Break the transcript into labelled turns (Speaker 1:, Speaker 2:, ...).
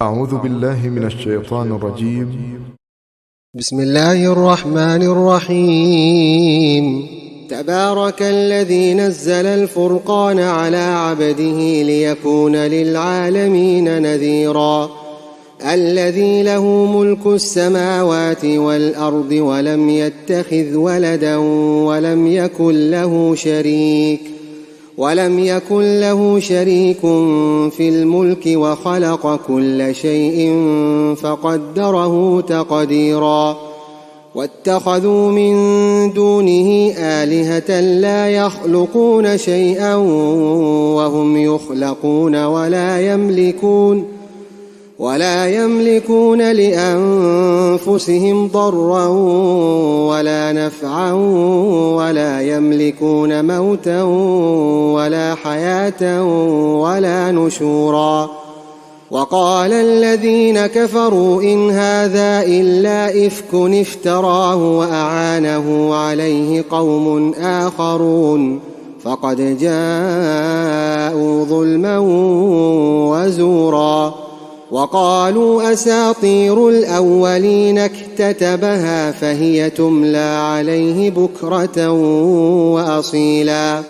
Speaker 1: أعوذ بالله من الشيطان الرجيم.
Speaker 2: بسم الله الرحمن الرحيم. تبارك الذي نزل الفرقان على عبده ليكون للعالمين نذيرا. الذي له ملك السماوات والأرض ولم يتخذ ولدا ولم يكن له شريك في الملك وخلق كل شيء فقدره تقديرا. واتخذوا من دونه آلهة لا يخلقون شيئا وهم يخلقون ولا يملكون لأنفسهم ضرا ولا نفعا ولا يملكون موتا ولا حياة ولا نشورا. وقال الذين كفروا إن هذا إلا إفك افتراه وأعانه عليه قوم آخرون فقد جاءوا ظلما وزورا. وقالوا أساطير الأولين اكتتبها فهي تملى عليه بكرة وأصيلا.